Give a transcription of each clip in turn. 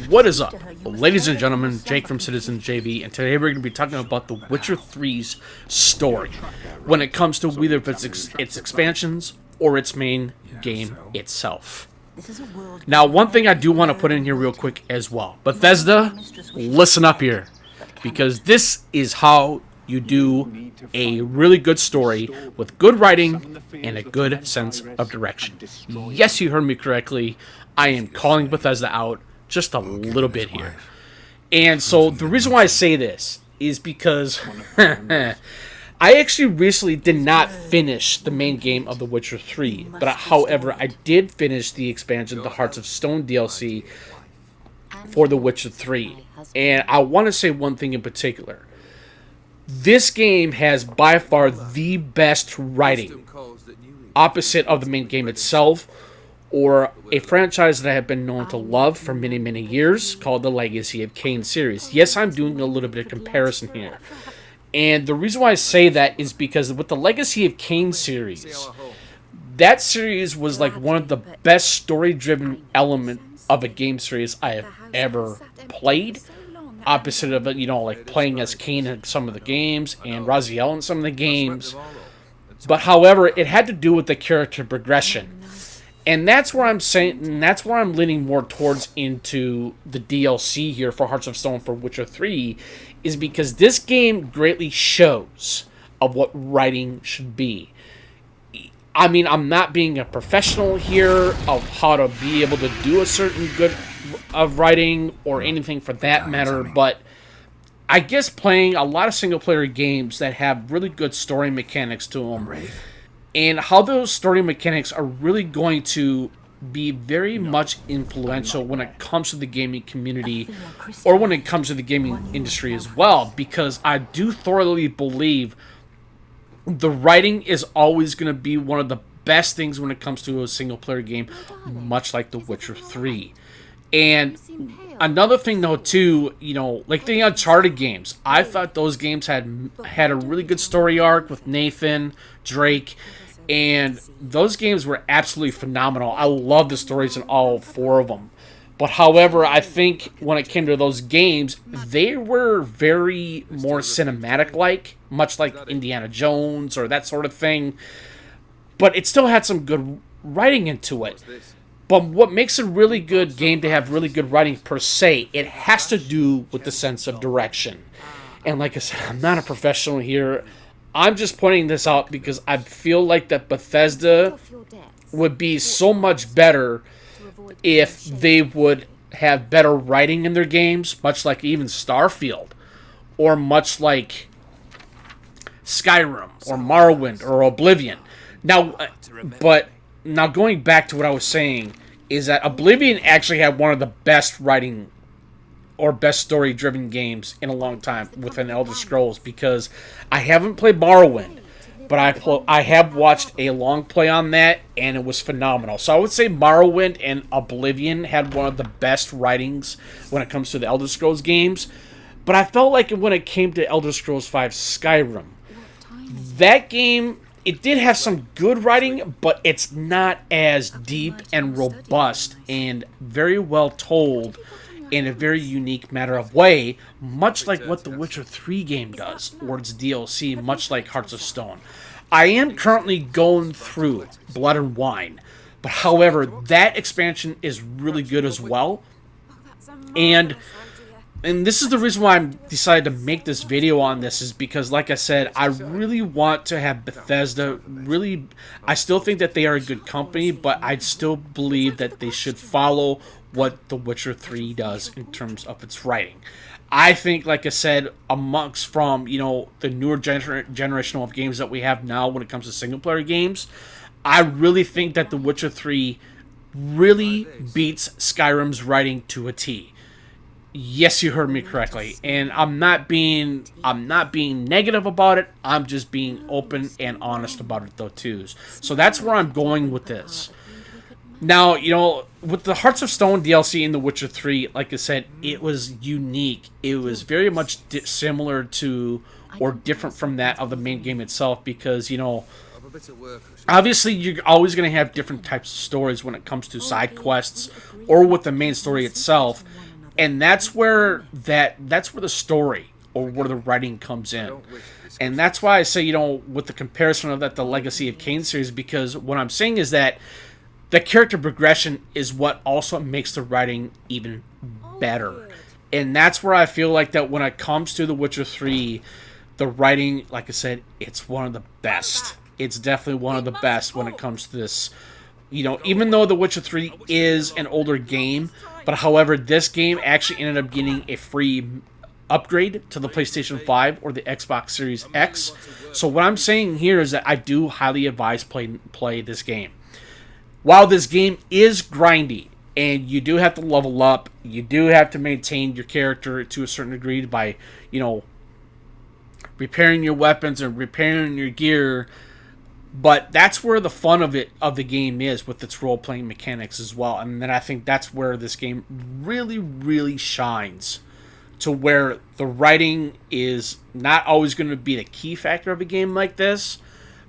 What is up, ladies and gentlemen? Jake from Citizen JV, and today we're going to be talking about The Witcher 3's story when it comes to whether its expansions or its main game itself. Now, one thing I do want to put in here real quick as well. Bethesda, listen up here, because this is how you do a really good story with good writing and a good sense of direction. Yes, you heard me correctly. I am calling Bethesda out just a little bit here. And so the reason why I say this is because I actually recently did not finish the main game of The Witcher 3, but however, I did finish the expansion, the Hearts of Stone DLC for The Witcher 3. And I want to say one thing in particular. This game has by far the best writing, opposite of the main game itself, or a franchise that I have been known to love for many, many years, called the Legacy of Kain series. Yes, I'm doing a little bit of comparison here. And the reason why I say that is because with the Legacy of Kain series, that series was like one of the best story-driven element of a game series I have ever played. Opposite of it, like playing as Kain in some of the games and Raziel in some of the games. But however, it had to do with the character progression. And that's where I'm saying, and that's where I'm leaning more towards into the DLC here for Hearts of Stone for Witcher 3, is because this game greatly shows of what writing should be. I mean, I'm not being a professional here of how to be able to do a certain good of writing or anything for that matter, but I guess playing a lot of single-player games that have really good story mechanics to them, and how those story mechanics are really going to be very much influential when it comes to the gaming community or when it comes to the gaming industry as well, because I do thoroughly believe the writing is always going to be one of the best things when it comes to a single-player game, much like The Witcher 3. And another thing, though, too, like the Uncharted games, I thought those games had a really good story arc with Nathan, Drake, and those games were absolutely phenomenal. I love the stories in all four of them. But however, I think when it came to those games, they were very more cinematic-like, much like Indiana Jones or that sort of thing. But it still had some good writing into it. But what makes a really good game to have really good writing per se, it has to do with the sense of direction. And like I said, I'm not a professional here. I'm just pointing this out because I feel like that Bethesda would be so much better if they would have better writing in their games, much like even Starfield, or much like Skyrim, or Morrowind, or Oblivion. Now going back to what I was saying, is that Oblivion actually had one of the best writing or best story-driven games in a long time within Elder Scrolls, because I haven't played Morrowind, but I have watched a long play on that, and it was phenomenal. So I would say Morrowind and Oblivion had one of the best writings when it comes to the Elder Scrolls games, but I felt like when it came to Elder Scrolls V Skyrim, that game, it did have some good writing, but it's not as deep and robust and very well told in a very unique matter of way, much like what the Witcher 3 game does, or its DLC, much like Hearts of Stone. I am currently going through Blood and Wine, but however, that expansion is really good as well. And this is the reason why I decided to make this video on this, is because, like I said, I really want to have Bethesda really... I still think that they are a good company, but I still believe that they should follow what The Witcher 3 does in terms of its writing. I think, like I said, amongst from, the newer generational of games that we have now when it comes to single-player games, I really think that The Witcher 3 really beats Skyrim's writing to a T. Yes, you heard me correctly, and I'm not being negative about it. I'm just being open and honest about it, though, too. So that's where I'm going with this. Now, with the Hearts of Stone DLC in The Witcher 3, like I said, it was unique. It was very much similar to or different from that of the main game itself, because obviously you're always going to have different types of stories when it comes to side quests or with the main story itself, and that's where the story or where the writing comes in. And that's why I say, with the comparison of the Legacy of Kain series, because what I'm saying is that the character progression is what also makes the writing even better. And that's where I feel like that when it comes to The Witcher 3, the writing, like I said, it's one of the best. It's definitely one of the best when it comes to this. Even though The Witcher 3 is an older game, but however, this game actually ended up getting a free upgrade to the PlayStation 5 or the Xbox Series X. So what I'm saying here is that I do highly advise play this game. While this game is grindy, and you do have to level up, you do have to maintain your character to a certain degree by, repairing your weapons and repairing your gear, but that's where the fun of the game is, with its role-playing mechanics as well. And then I think that's where this game really, really shines, to where the writing is not always going to be the key factor of a game like this,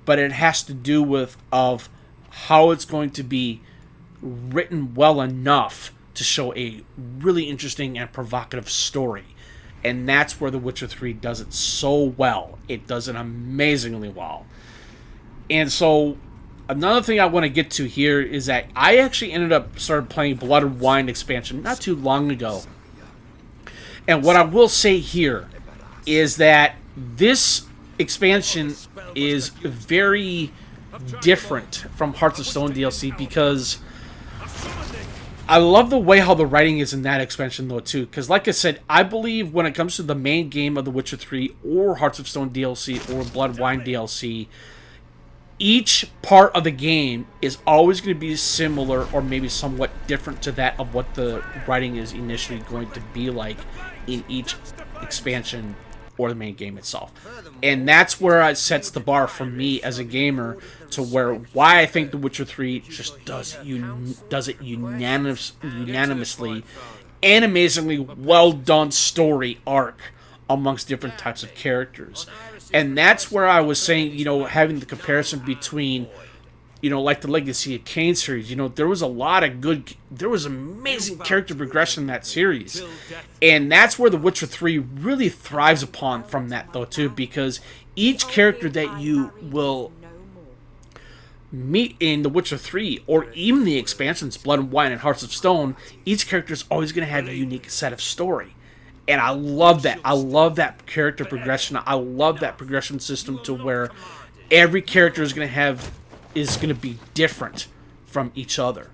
but it has to do with how it's going to be written well enough to show a really interesting and provocative story. And that's where The Witcher 3 does it so well. It does it amazingly well. And so another thing I want to get to here is that I actually started playing Blood and Wine expansion not too long ago. And what I will say here is that this expansion is very different from Hearts of Stone DLC, because I love the way how the writing is in that expansion though too, because like I said, I believe when it comes to the main game of The Witcher 3 or Hearts of Stone DLC or Blood Wine DLC, each part of the game is always going to be similar or maybe somewhat different to that of what the writing is initially going to be like in each expansion or the main game itself. And that's where it sets the bar for me as a gamer, to why I think The Witcher 3 just does it unanimously and amazingly well done story arc amongst different types of characters. And that's where I was saying, having the comparison between, like the Legacy of Kain series, there was amazing character progression in that series. And that's where The Witcher 3 really thrives upon from that, though, too, because each character that you will meet in The Witcher 3, or even the expansions, Blood and Wine and Hearts of Stone, each character is always going to have a unique set of story. And I love that. I love that character progression. I love that progression system to where every character is going to be different from each other.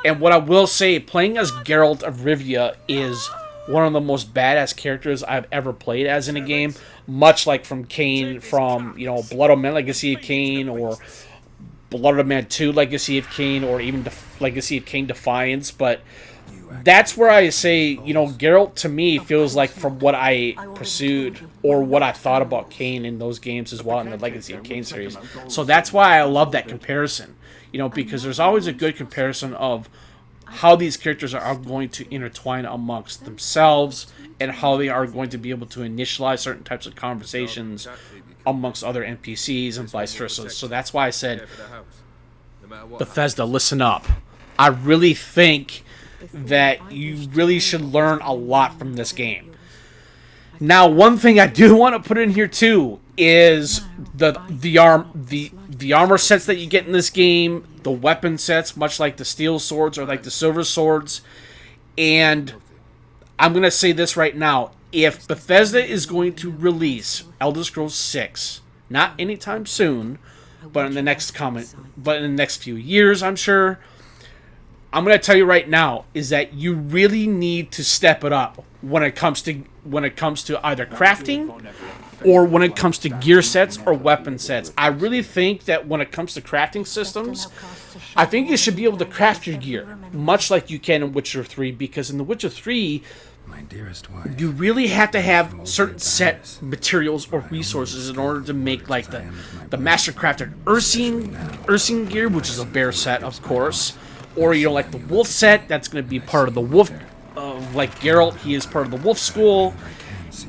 And what I will say, playing as Geralt of Rivia is one of the most badass characters I've ever played as in a game, much like from Kain, from Blood of Man Legacy of Kain, or Blood of Man 2 Legacy of Kain, or even Legacy of Kain Defiance. But that's where I say, Geralt to me feels like, from what I pursued or what I thought about Kain in those games as well, in the Legacy of Kain series. So that's why I love that comparison, because there's always a good comparison of how these characters are going to intertwine amongst themselves and how they are going to be able to initialize certain types of conversations amongst other NPCs and vice versa. So that's why I said, Bethesda, listen up. I really think that you really should learn a lot from this game. Now, one thing I do want to put in here too is the armor sets that you get in this game, the weapon sets, much like the steel swords or like the silver swords. And I'm going to say this right now. If Bethesda is going to release Elder Scrolls 6, not anytime soon, but in the next few years, I'm sure, I'm going to tell you right now is that you really need to step it up when it comes to either crafting or when it comes to gear sets or weapon sets. I really think that when it comes to crafting systems, I think you should be able to craft your gear much like you can in Witcher 3, because in The Witcher 3, you really have to have certain set materials or resources in order to make like the Master Crafted Ursine gear, which is a bear set, of course. Or, like the wolf set, that's going to be part of the wolf, like Geralt, he is part of the wolf school.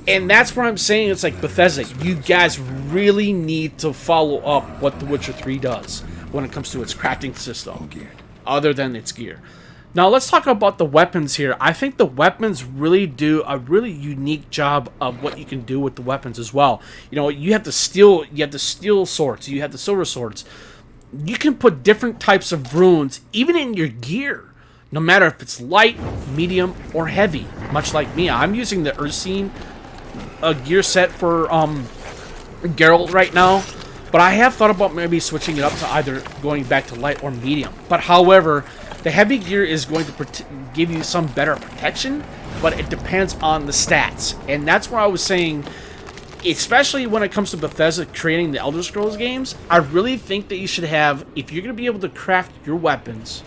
And that's where I'm saying it's like Bethesda, you guys really need to follow up what The Witcher 3 does when it comes to its crafting system, other than its gear. Now let's talk about the weapons here. I think the weapons really do a really unique job of what you can do with the weapons as well. You know, you have the steel swords, you have the silver swords. You can put different types of runes even in your gear, no matter if it's light, medium, or heavy. Much like me, I'm using the Ursine gear set for Geralt right now, but I have thought about maybe switching it up to either going back to light or medium. But however, the heavy gear is going to give you some better protection, but it depends on the stats. And that's where I was saying, especially when it comes to Bethesda creating the Elder Scrolls games, I really think that you should have, if you're going to be able to craft your weapons,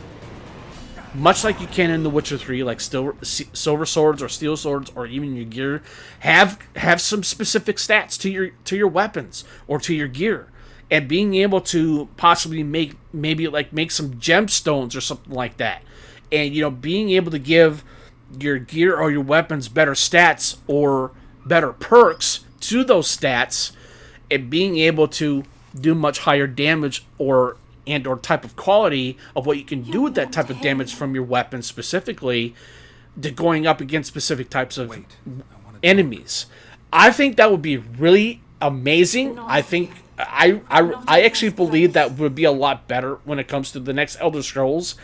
much like you can in The Witcher 3, like silver swords or steel swords or even your gear, have some specific stats to your weapons or to your gear. And being able to possibly make some gemstones or something like that. And, you know, being able to give your gear or your weapons better stats or better perks to those stats, and being able to do much higher damage or type of quality of what you can do with that type of damage from your weapon specifically, to going up against specific types of enemies. I think that would be really amazing. I think I actually believe that would be a lot better when it comes to the next Elder Scrolls.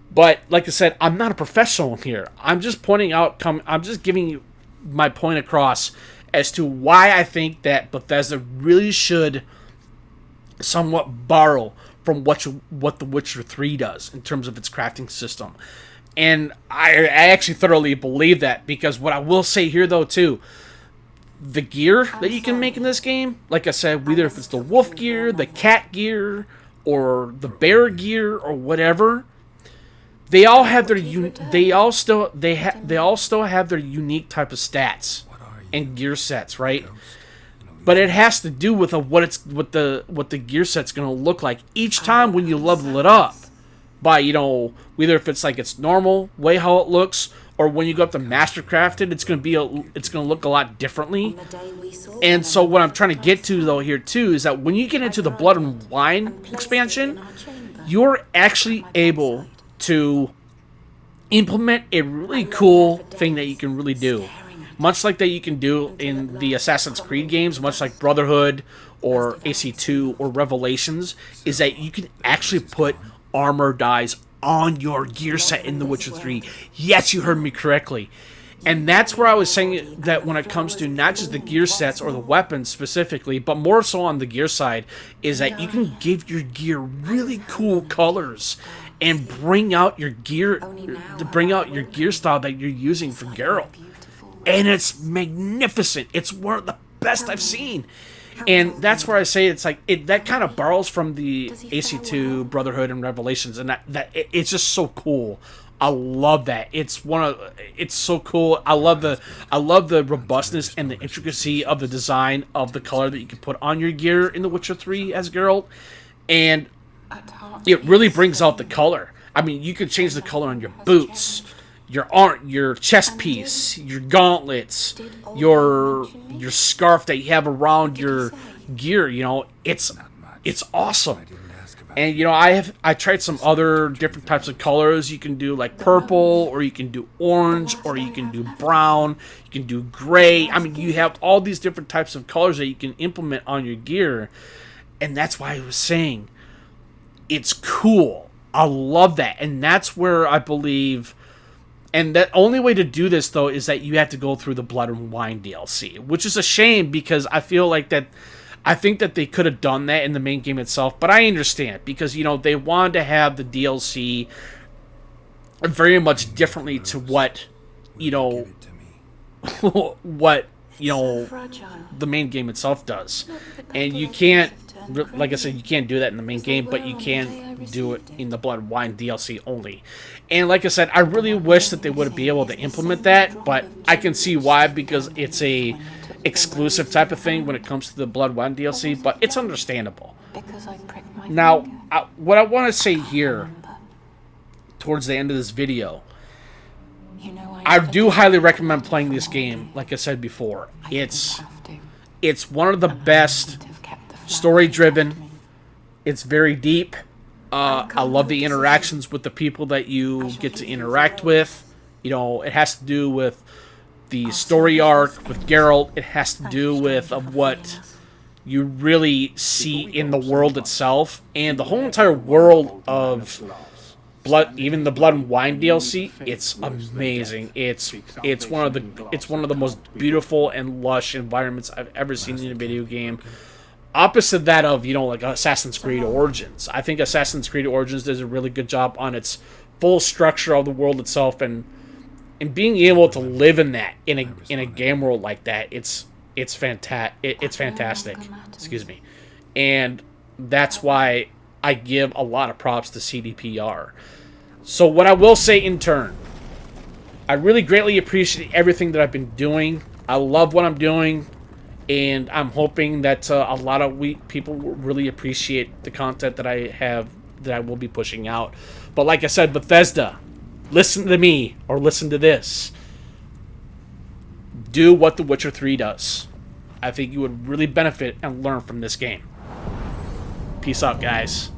But like I said, I'm not a professional here. I'm just pointing out, I'm just giving you my point across as to why I think that Bethesda really should somewhat borrow from what The Witcher 3 does in terms of its crafting system. And I actually thoroughly believe that, because what I will say here though too, the gear that you can make in this game, like I said, whether if it's the wolf gear, the cat gear, or the bear gear, or whatever, they all have their they all still have their unique type of stats and gear sets, right? But it has to do with what the gear set's going to look like each time when you level it up. By, you know, whether if it's like its normal way how it looks, or when you go up to Mastercrafted, it's going to look a lot differently. And so what I'm trying to get to though here too is that when you get into the Blood and Wine expansion, you're actually able to implement a really cool thing that you can really do. Much like that you can do in the Assassin's Creed games, much like Brotherhood or AC2 or Revelations, is that you can actually put armor dyes on your gear set in The Witcher 3. Yes, you heard me correctly. And that's where I was saying that when it comes to not just the gear sets or the weapons specifically, but more so on the gear side, is that you can give your gear really cool colors and bring out your gear style that you're using for Geralt. And it's magnificent. It's one of the best I've seen. And that's where I say it's like that kind of borrows from the AC2, Brotherhood, and Revelations, and it's just so cool. I love that. It's so cool. I love the robustness and the intricacy of the design of the color that you can put on your gear in The Witcher 3 as Geralt, and it really brings out the color. I mean, you can change the color on your boots, your chest piece, your gauntlets, your scarf that you have around your gear. You know, it's awesome. And you know, I tried some other different types of colors. You can do like purple, or you can do orange, or you can do brown, you can do gray. I mean, you have all these different types of colors that you can implement on your gear. And that's why I was saying it's cool. I love that. And that's where I believe. And the only way to do this, though, is that you have to go through the Blood and Wine DLC, which is a shame, because I feel like that. I think that they could have done that in the main game itself, but I understand, because, you know, they wanted to have the DLC very much differently to what, you know, the main game itself does. And you can't, like I said, you can't do that in the main game, but you can do it in the Blood and Wine DLC only. And like I said, I really wish that they would be able to implement that, but I can see why, because it's a exclusive type of thing when it comes to the Blood and Wine DLC, but it's understandable. Now, what I want to say here towards the end of this video I do highly recommend playing this game. Like I said before, it's one of the best story-driven. It's very deep. I love the interactions with the people that you get to interact with. You know, it has to do with the story arc with Geralt. It has to do with what you really see in the world itself, and the whole entire world of Blood, even the Blood and Wine DLC. It's amazing. It's one of the most beautiful and lush environments I've ever seen in a video game. Opposite that of, you know, like Assassin's Creed Origins. I think Assassin's Creed Origins does a really good job on its full structure of the world itself, and being able to live in that in a game world like that. It's fantastic. Excuse me, and that's why I give a lot of props to CDPR. So what I will say in turn, I really greatly appreciate everything that I've been doing. I love what I'm doing, and I'm hoping that a lot of people will really appreciate the content that I will be pushing out. But like I said, Bethesda, listen to me, or listen to this. Do what The Witcher 3 does. I think you would really benefit and learn from this game. Peace out, guys.